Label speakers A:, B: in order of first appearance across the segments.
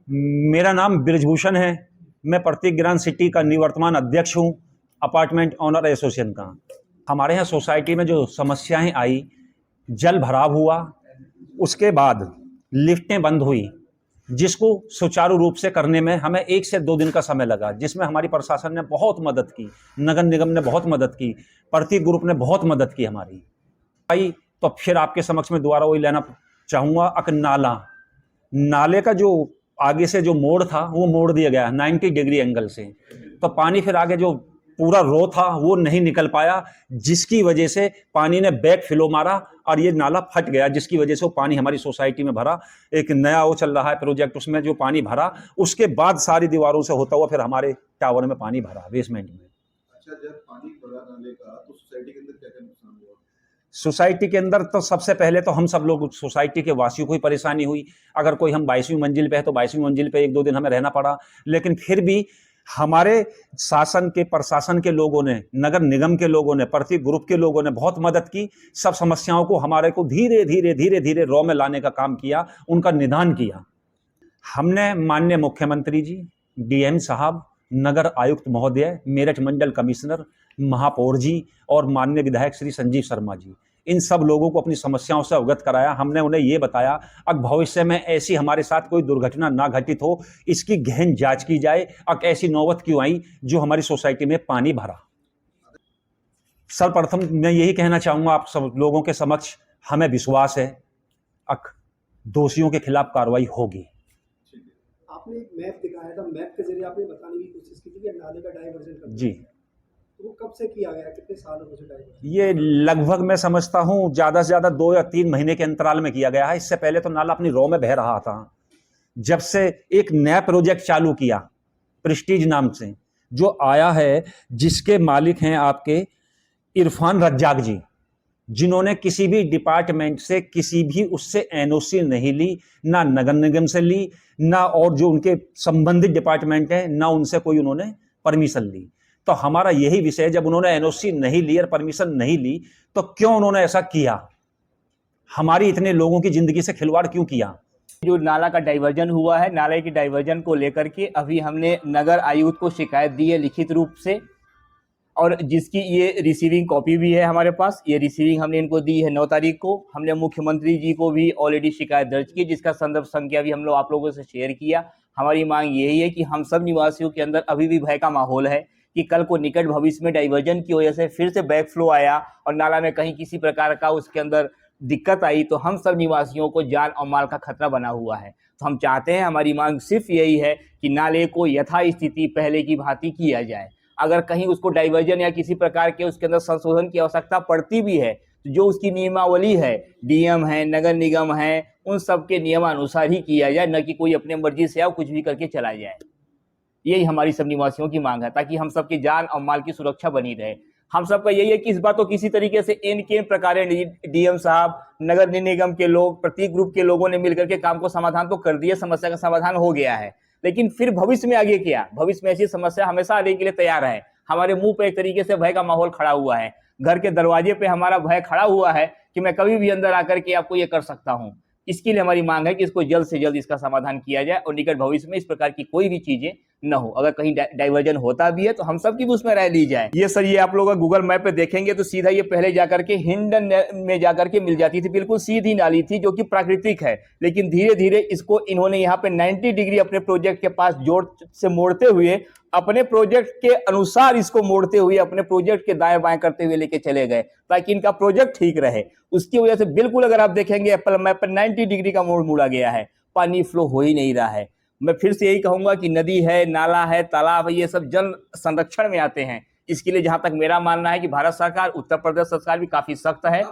A: मेरा नाम ब्रिजभूषण है। मैं प्रतीक ग्रांड सिटी का निवर्तमान अध्यक्ष हूँ, अपार्टमेंट ओनर एसोसिएशन का। हमारे यहाँ सोसाइटी में जो समस्याएं आई, जल भराव हुआ, उसके बाद लिफ्टें बंद हुई, जिसको सुचारू रूप से करने में हमें 1 से 2 दिन का समय लगा, जिसमें हमारी प्रशासन ने बहुत मदद की, नगर निगम ने बहुत मदद की, प्रतीक ग्रुप ने बहुत मदद की हमारी भाई। तो फिर आपके समक्ष में दोबारा वही लेना चाहूँगा। नाले का जो आगे से जो मोड़ था वो मोड़ दिया गया 90 डिग्री एंगल से, तो पानी फिर आगे जो पूरा रो था वो नहीं निकल पाया, जिसकी वजह से पानी ने बैक फ्लो मारा और ये नाला फट गया, जिसकी वजह से वो पानी हमारी सोसाइटी में भरा। एक नया वो चल रहा है प्रोजेक्ट, उसमें जो पानी भरा उसके बाद सारी दीवारों से होता हुआ फिर हमारे टावर में पानी भरा, बेसमेंट में।
B: अच्छा, जब पानी भरा नाले का तो सोसाइटी के अंदर क्या-क्या नुकसान हुआ?
A: सोसाइटी के अंदर तो सबसे पहले तो हम सब लोग सोसाइटी के वासियों को ही परेशानी हुई। अगर कोई हम 22वीं मंजिल पे है तो 22वीं मंजिल पे 1-2 दिन हमें रहना पड़ा, लेकिन फिर भी हमारे शासन के, प्रशासन के लोगों ने, नगर निगम के लोगों ने, प्रतीक ग्रुप के लोगों ने बहुत मदद की। सब समस्याओं को हमारे को धीरे धीरे रॉ में लाने का काम किया, उनका निदान किया। हमने माननीय मुख्यमंत्री जी, डीएम साहब, नगर आयुक्त महोदय, मेरठ मंडल कमिश्नर, महापौर जी और माननीय विधायक श्री संजीव शर्मा जी, इन सब लोगों को अपनी समस्याओं से अवगत कराया। हमने उन्हें ये बताया अब भविष्य में ऐसी हमारे साथ कोई दुर्घटना ना घटित हो, इसकी गहन जांच की जाए। अब ऐसी नौबत क्यों आई जो हमारी सोसाइटी में पानी भरा। सर्वप्रथम मैं यही कहना चाहूँगा आप सब लोगों के समक्ष, हमें विश्वास है दोषियों के खिलाफ कार्रवाई होगी।
C: आपने एक मैप दिखाया था, मैप के जरिए आपने बताने की कोशिश की थी कि नाले का डाइवर्जन करना
A: जी,
C: तो वो कब से किया गया, कितने सालों से डाइवर्जन?
A: ये लगभग मैं समझता हूँ ज़्यादा से ज़्यादा 2 या 3 महीने के अंतराल में किया गया है। इससे पहले तो नाला अपनी रॉ में बह रहा था। जब से एक नया प्रोजेक्ट चालू किया प्रेस्टीज नाम से, जो आया है, जिसके मालिक हैं आपके इरफान रज्जाक जी, जिन्होंने किसी भी डिपार्टमेंट से किसी भी उससे एनओसी नहीं ली, ना नगर निगम से ली, ना और जो उनके संबंधित डिपार्टमेंट हैं, ना उनसे कोई उन्होंने परमिशन ली। तो हमारा यही विषय, जब उन्होंने एनओसी नहीं ली और परमिशन नहीं ली, तो क्यों उन्होंने ऐसा किया, हमारी इतने लोगों की जिंदगी से खिलवाड़ क्यों किया।
D: जो नाला का डाइवर्जन हुआ है, नाले की डाइवर्जन को लेकर के अभी हमने नगर आयुक्त को शिकायत दी है लिखित रूप से, और जिसकी ये रिसीविंग कॉपी भी है हमारे पास। ये रिसीविंग हमने इनको दी है 9 तारीख को। हमने मुख्यमंत्री जी को भी ऑलरेडी शिकायत दर्ज की, जिसका संदर्भ संख्या भी हम लोग आप लोगों से शेयर किया। हमारी मांग यही है कि हम सब निवासियों के अंदर अभी भी भय का माहौल है कि कल को निकट भविष्य में डाइवर्जन की वजह से फिर से बैक फ्लो आया और नाला में कहीं किसी प्रकार का उसके अंदर दिक्कत आई तो हम सब निवासियों को जान और माल का खतरा बना हुआ है। तो हम चाहते हैं, हमारी मांग सिर्फ यही है कि नाले को यथास्थिति पहले की भांति किया जाए। अगर कहीं उसको डाइवर्जन या किसी प्रकार के उसके अंदर संशोधन की आवश्यकता पड़ती भी है तो जो उसकी नियमावली है, डीएम है, नगर निगम है, उन सब के नियमानुसार ही किया जाए, न कि कोई अपने मर्जी से या कुछ भी करके चला जाए। यही हमारी सब निवासियों की मांग है, ताकि हम सबकी जान और माल की सुरक्षा बनी रहे। हम सबका यही है कि इस बात को किसी तरीके से इन के प्रकार डीएम साहब, नगर निगम के लोग, प्रतीक ग्रुप के लोगों ने मिलकर के काम को समाधान तो कर दिया, समस्या का समाधान हो गया है, लेकिन फिर भविष्य में आगे क्या? भविष्य में ऐसी समस्या हमेशा आने के लिए तैयार है। हमारे मुंह पे एक तरीके से भय का माहौल खड़ा हुआ है, घर के दरवाजे पे हमारा भय खड़ा हुआ है कि मैं कभी भी अंदर आकर के आपको ये कर सकता हूँ। इसके लिए हमारी मांग है कि इसको जल्द से जल्द इसका समाधान किया जाए और निकट भविष्य में इस प्रकार की कोई भी चीजें न हो। अगर कहीं डाइवर्जन होता भी है तो हम सब की भी उसमें राय ली जाए। ये सर, ये आप लोग गूगल मैप पे देखेंगे तो सीधा ये पहले जाकर के हिंडन में जाकर के मिल जाती थी, बिल्कुल सीधी नाली थी जो कि प्राकृतिक है, लेकिन धीरे धीरे इसको इन्होंने यहाँ पे 90 डिग्री अपने प्रोजेक्ट के पास जोड़ से मोड़ते हुए, अपने प्रोजेक्ट के अनुसार इसको मोड़ते हुए, अपने प्रोजेक्ट के दाएं बाएं करते हुए लेके चले गए ताकि इनका प्रोजेक्ट ठीक रहे। उसकी वजह से बिल्कुल अगर आप देखेंगे एप्पल मैप पर 90 डिग्री का मोड़ मुड़ा गया है, पानी फ्लो हो ही नहीं रहा है। मैं फिर से यही कहूंगा कि नदी है, नाला है, तालाब है, ये सब जल संरक्षण में आते हैं। इसके लिए जहां तक मेरा मानना है कि भारत सरकार, उत्तर प्रदेश सरकार भी काफी सख्त है।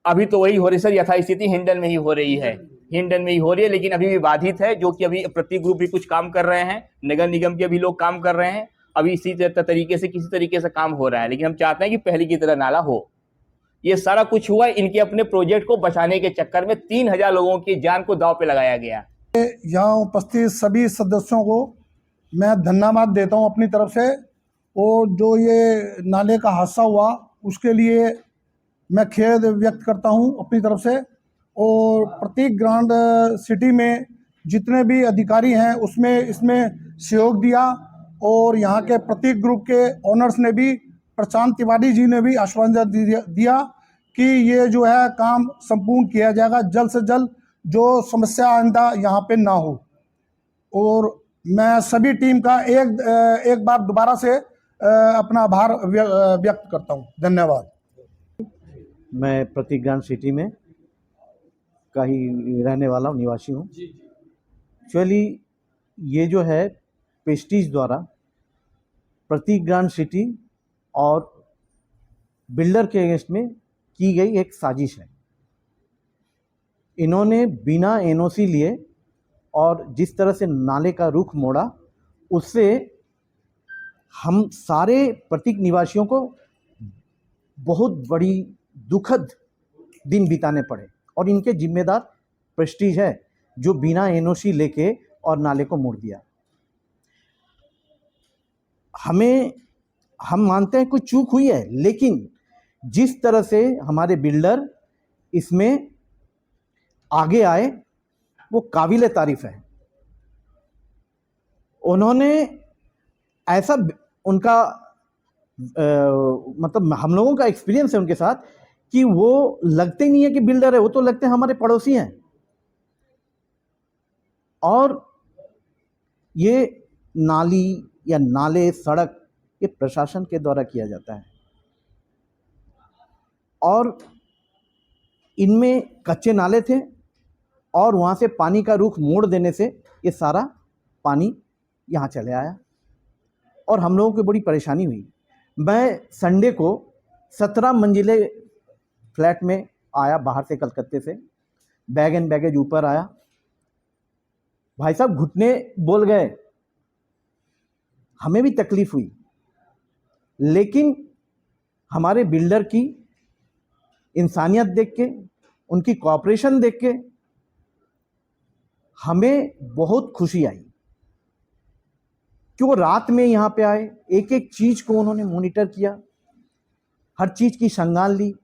D: अभी तो वही हो रही सर, यथास्थिति हिंडन में ही हो रही है, हिंडन में ही हो रही है, लेकिन अभी भी बाधित है, जो कि अभी प्रतीक ग्रुप भी कुछ काम कर रहे हैं, नगर निगम के भी लोग काम कर रहे हैं। अभी इसी तरीके से किसी तरीके से काम हो रहा है, लेकिन हम चाहते हैं कि पहले की तरह नाला हो। ये सारा कुछ हुआ इनके अपने प्रोजेक्ट को बचाने के चक्कर में। 3000 लोगों की जान को दांव पे लगाया गया।
E: यहाँ उपस्थित सभी सदस्यों को मैं धन्यवाद देता हूँ अपनी तरफ से, और जो ये नाले का हादसा हुआ उसके लिए मैं खेद व्यक्त करता हूँ अपनी तरफ से। और प्रतीक ग्रांड सिटी में जितने भी अधिकारी हैं उसमें इसमें सहयोग दिया, और यहाँ के प्रतीक ग्रुप के ओनर्स ने भी, प्रशांत तिवारी जी ने भी आश्वासन दिया कि ये जो है काम संपूर्ण किया जाएगा जल्द से जल्द, जो समस्या आइंदा यहाँ पे ना हो। और मैं सभी टीम का एक बार दोबारा से अपना आभार व्यक्त करता हूँ। धन्यवाद।
F: मैं प्रतीक ग्रांड सिटी में का ही रहने वाला हूँ, निवासी हूँ। एक्चुअली ये जो है पेस्टीज द्वारा प्रतीक ग्रांड सिटी और बिल्डर के अगेंस्ट में की गई एक साजिश है। इन्होंने बिना एनओसी लिए और जिस तरह से नाले का रुख मोड़ा, उससे हम सारे प्रतीक निवासियों को बहुत बड़ी दुखद दिन बिताने पड़े, और इनके जिम्मेदार प्रेस्टीज है जो बिना एनओसी लेके और नाले को मोड़ दिया। हम मानते हैं कुछ चूक हुई है, लेकिन जिस तरह से हमारे बिल्डर इसमें आगे आए वो काबिल तारीफ है। उन्होंने ऐसा उनका मतलब हम लोगों का एक्सपीरियंस है उनके साथ कि वो लगते नहीं है कि बिल्डर है, वो तो लगते हैं हमारे पड़ोसी हैं। और ये नाली या नाले, सड़क, ये प्रशासन के द्वारा किया जाता है, और इनमें कच्चे नाले थे और वहाँ से पानी का रुख मोड़ देने से ये सारा पानी यहाँ चले आया और हम लोगों को बड़ी परेशानी हुई। मैं संडे को 17 मंजिले फ्लैट में आया बाहर से, कलकत्ते से, बैग एंड बैगेज ऊपर आया। भाई साहब घुटने बोल गए, हमें भी तकलीफ हुई, लेकिन हमारे बिल्डर की इंसानियत देख के, उनकी कोऑपरेशन देख के हमें बहुत खुशी आई कि वो रात में यहाँ पे आए, एक एक चीज़ को उन्होंने मॉनिटर किया, हर चीज़ की संज्ञान ली,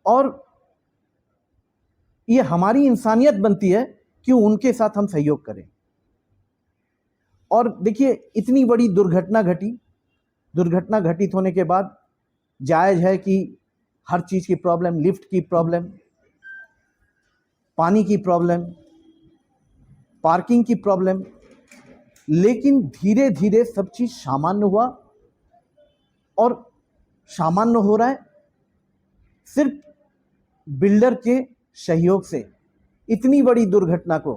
F: और ये हमारी इंसानियत बनती है कि उनके साथ हम सहयोग करें। और देखिए इतनी बड़ी दुर्घटना घटित होने के बाद जायज़ है कि हर चीज़ की प्रॉब्लम, लिफ्ट की प्रॉब्लम, पानी की प्रॉब्लम, पार्किंग की प्रॉब्लम, लेकिन धीरे धीरे सब चीज़ सामान्य हुआ, और सामान्य हो रहा है सिर्फ बिल्डर के सहयोग से। इतनी बड़ी दुर्घटना को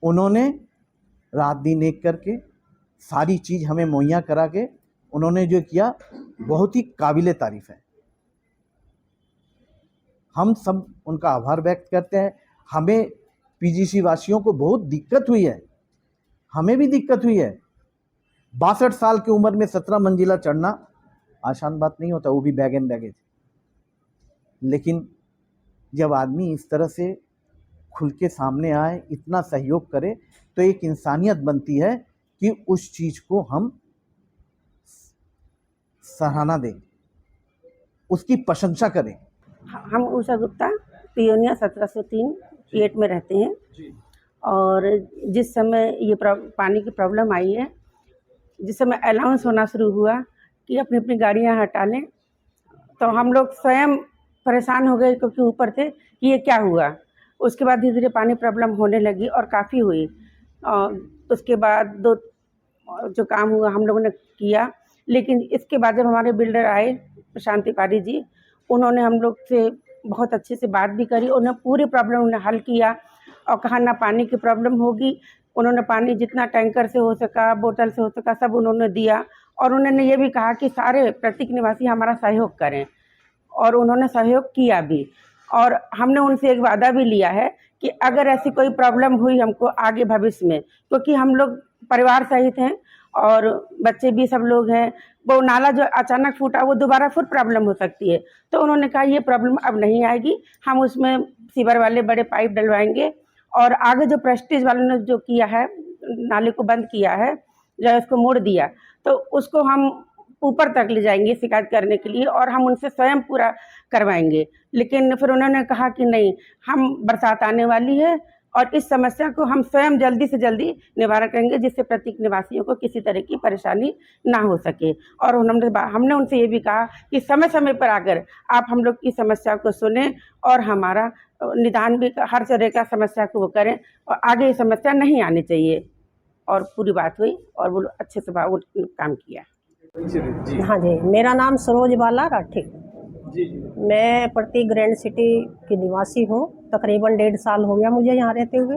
F: उन्होंने रात दिन एक करके सारी चीज़ हमें मुहैया करा के उन्होंने जो किया, बहुत ही काबिले तारीफ़ है। हम सब उनका आभार व्यक्त करते हैं। हमें पीजीसी वासियों को बहुत दिक्कत हुई है, हमें भी दिक्कत हुई है। 62 साल की उम्र में 17 मंजिला चढ़ना आसान बात नहीं होता, वो भी बैग एंड बैगेज। लेकिन जब आदमी इस तरह से खुल के सामने आए, इतना सहयोग करे, तो एक इंसानियत बनती है कि उस चीज़ को हम सराहना दें, उसकी प्रशंसा करें।
G: हम उषा गुप्ता पियोनिया 1703 पीएट में रहते हैं, और जिस समय ये पानी की प्रॉब्लम आई है, जिस समय अनाउंस होना शुरू हुआ कि अपनी अपनी गाड़ियां हटा लें, तो हम लोग स्वयं परेशान हो गए, क्योंकि ऊपर थे कि ये क्या हुआ। उसके बाद धीरे धीरे पानी प्रॉब्लम होने लगी और काफ़ी हुई। उसके बाद दो जो काम हुआ हम लोगों ने किया, लेकिन इसके बाद जब हमारे बिल्डर आए प्रशांत तिवारी जी, उन्होंने हम लोग से बहुत अच्छे से बात भी करी, उन्होंने पूरी प्रॉब्लम उन्हें हल किया और कहा ना पानी की प्रॉब्लम होगी। उन्होंने पानी जितना टैंकर से हो सका, बोतल से हो सका, सब उन्होंने दिया, और उन्होंने ये भी कहा कि सारे प्रतीक निवासी हमारा सहयोग करें, और उन्होंने सहयोग किया भी। और हमने उनसे एक वादा भी लिया है कि अगर ऐसी कोई प्रॉब्लम हुई हमको आगे भविष्य में, क्योंकि हम लोग परिवार सहित हैं और बच्चे भी सब लोग हैं, वो नाला जो अचानक फूटा वो दोबारा फिर प्रॉब्लम हो सकती है। तो उन्होंने कहा ये प्रॉब्लम अब नहीं आएगी, हम उसमें सीवर वाले बड़े पाइप डलवाएंगे, और आगे जो प्रेस्टीज वालों ने जो किया है, नाले को बंद किया है, जो उसको मोड़ दिया, तो उसको हम ऊपर तक ले जाएंगे शिकायत करने के लिए, और हम उनसे स्वयं पूरा करवाएंगे। लेकिन फिर उन्होंने कहा कि नहीं, हम बरसात आने वाली है और इस समस्या को हम स्वयं जल्दी से जल्दी निवारण करेंगे, जिससे प्रत्येक निवासियों को किसी तरह की परेशानी ना हो सके। और हमने उनसे ये भी कहा कि समय समय पर आकर आप हम लोग की समस्या को सुने और हमारा निदान भी हर तरह का समस्या को वो करें, और आगे ये समस्या नहीं आनी चाहिए। और पूरी बात हुई और वो अच्छे से काम किया।
H: हाँ जी, मेरा नाम सरोज बाला राठी। मैं प्रतीक ग्रैंड सिटी की निवासी हूँ। तकरीबन 1.5 साल हो गया मुझे यहाँ रहते हुए।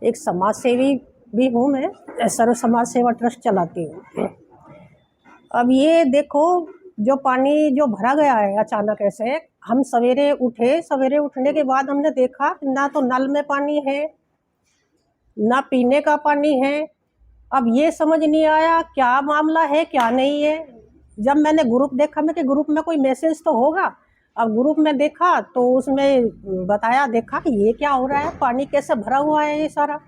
H: एक समाज सेवी भी हूँ मैं, सर्व समाज सेवा ट्रस्ट चलाती हूँ। अब ये देखो, जो पानी जो भरा गया है अचानक ऐसे, हम सवेरे उठने के बाद हमने देखा ना तो नल में पानी है ना पीने का पानी है। अब ये समझ नहीं आया क्या मामला है क्या नहीं है। जब मैंने ग्रुप देखा, मैं कि ग्रुप में कोई मैसेज तो होगा। अब ग्रुप में देखा तो उसमें देखा कि ये क्या हो रहा है, पानी कैसे भरा हुआ है ये सारा।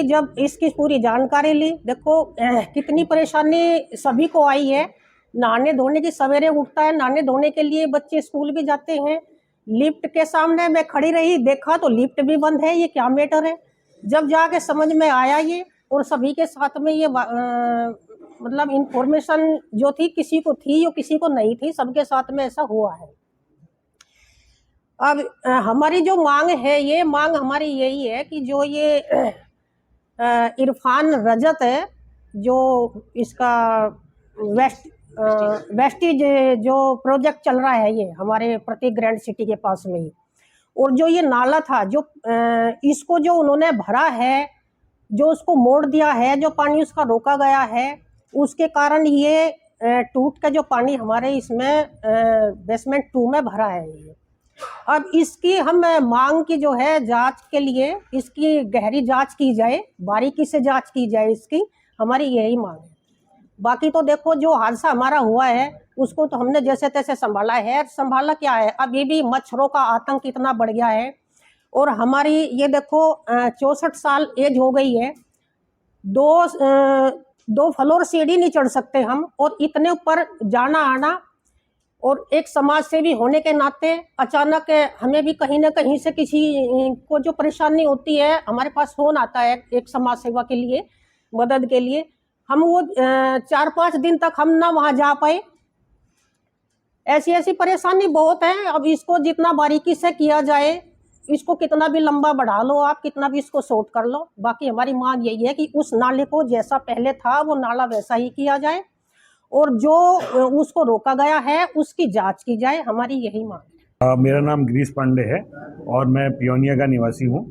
H: जब इसकी पूरी जानकारी ली, देखो कितनी परेशानी सभी को आई है। नहाने धोने की, सवेरे उठता है नहाने धोने के लिए, बच्चे स्कूल भी जाते हैं। लिफ्ट के सामने मैं खड़ी रही, देखा तो लिफ्ट भी बंद है, ये क्या मैटर है। जब जाके समझ में आया ये, और सभी के साथ में ये मतलब इंफॉर्मेशन जो थी, किसी को थी और किसी को नहीं थी, सबके साथ में ऐसा हुआ है। अब हमारी जो मांग है, ये मांग हमारी यही है कि जो ये इरफान रजत है, जो इसका वेस्टिज जो प्रोजेक्ट चल रहा है, ये हमारे प्रतीक ग्रैंड सिटी के पास में ही, और जो ये नाला था, जो इसको जो उन्होंने भरा है, जो उसको मोड़ दिया है, जो पानी उसका रोका गया है, उसके कारण ये टूट का जो पानी हमारे इसमें बेसमेंट 2 में भरा है ये। अब इसकी हम मांग की जो है जांच के लिए, इसकी गहरी जांच की जाए, बारीकी से जांच की जाए इसकी, हमारी यही मांग है। बाकी तो देखो, जो हादसा हमारा हुआ है उसको तो हमने जैसे तैसे संभाला है। संभाला क्या है, अभी भी मच्छरों का आतंक इतना बढ़ गया है। और हमारी ये देखो 64 साल एज हो गई है, दो फ्लोर सीढ़ी नहीं चढ़ सकते हम, और इतने ऊपर जाना आना। और एक समाज सेवी होने के नाते अचानक हमें भी कहीं ना कहीं से किसी को जो परेशानी होती है, हमारे पास फोन आता है एक समाज सेवा के लिए, मदद के लिए। हम वो 4-5 दिन तक हम ना वहाँ जा पाए। ऐसी परेशानी बहुत है। अब इसको जितना बारीकी से किया जाए, इसको कितना भी लंबा बढ़ा लो आप, कितना भी इसको शॉर्ट कर लो। बाकी हमारी मांग यही है कि उस नाले को जैसा पहले था वो नाला वैसा ही किया जाए, और जो उसको रोका गया है उसकी जांच की जाए। हमारी यही मांग है।
I: मेरा नाम गिरीश पांडे है और मैं पियोनिया का निवासी हूँ।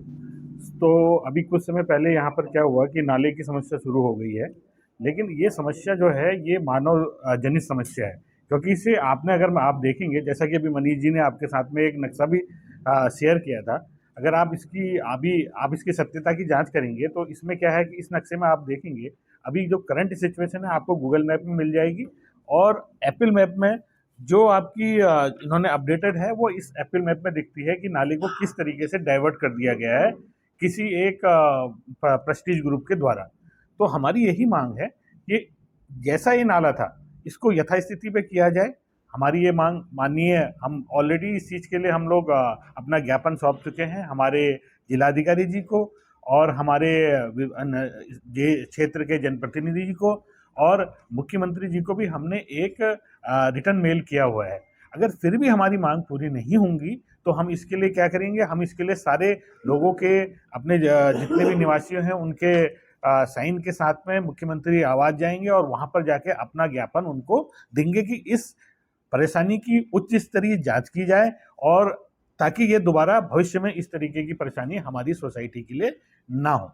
I: तो अभी कुछ समय पहले यहाँ पर क्या हुआ कि नाले की समस्या शुरू हो गई है, लेकिन ये समस्या जो है ये मानव जनित समस्या है। क्योंकि इसे अगर आप देखेंगे, जैसा कि अभी मनीष जी ने आपके साथ में एक नक्शा भी शेयर किया था, अगर आप इसकी सत्यता की जांच करेंगे तो इसमें क्या है कि इस नक्शे में आप देखेंगे अभी जो करंट सिचुएशन है आपको गूगल मैप में मिल जाएगी, और एप्पल मैप में जो आपकी इन्होंने अपडेटेड है वो इस एप्पल मैप में दिखती है कि नाले को किस तरीके से डाइवर्ट कर दिया गया है किसी एक प्रेस्टीज ग्रुप के द्वारा। तो हमारी यही मांग है कि जैसा ये नाला था इसको यथास्थिति पे किया जाए। हमारी ये मांग माननीय, हम ऑलरेडी इस चीज़ के लिए हम लोग अपना ज्ञापन सौंप चुके हैं हमारे जिलाधिकारी जी को और हमारे क्षेत्र के जनप्रतिनिधि जी को, और मुख्यमंत्री जी को भी हमने एक रिटर्न मेल किया हुआ है। अगर फिर भी हमारी मांग पूरी नहीं होंगी तो हम इसके लिए क्या करेंगे, हम इसके लिए सारे लोगों के, अपने जितने भी निवासी हैं उनके साइन के साथ में मुख्यमंत्री आवास जाएंगे और वहां पर जाके अपना ज्ञापन उनको देंगे कि इस परेशानी की उच्च स्तरीय जांच की जाए, और ताकि ये दोबारा भविष्य में इस तरीके की परेशानी हमारी सोसाइटी के लिए ना हो।